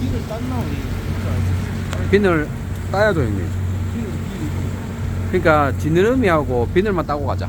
비늘 땄나 우리? 비늘 따야죠 형님. 비늘 그러니까 지느러미하고 비늘만 따고 가자.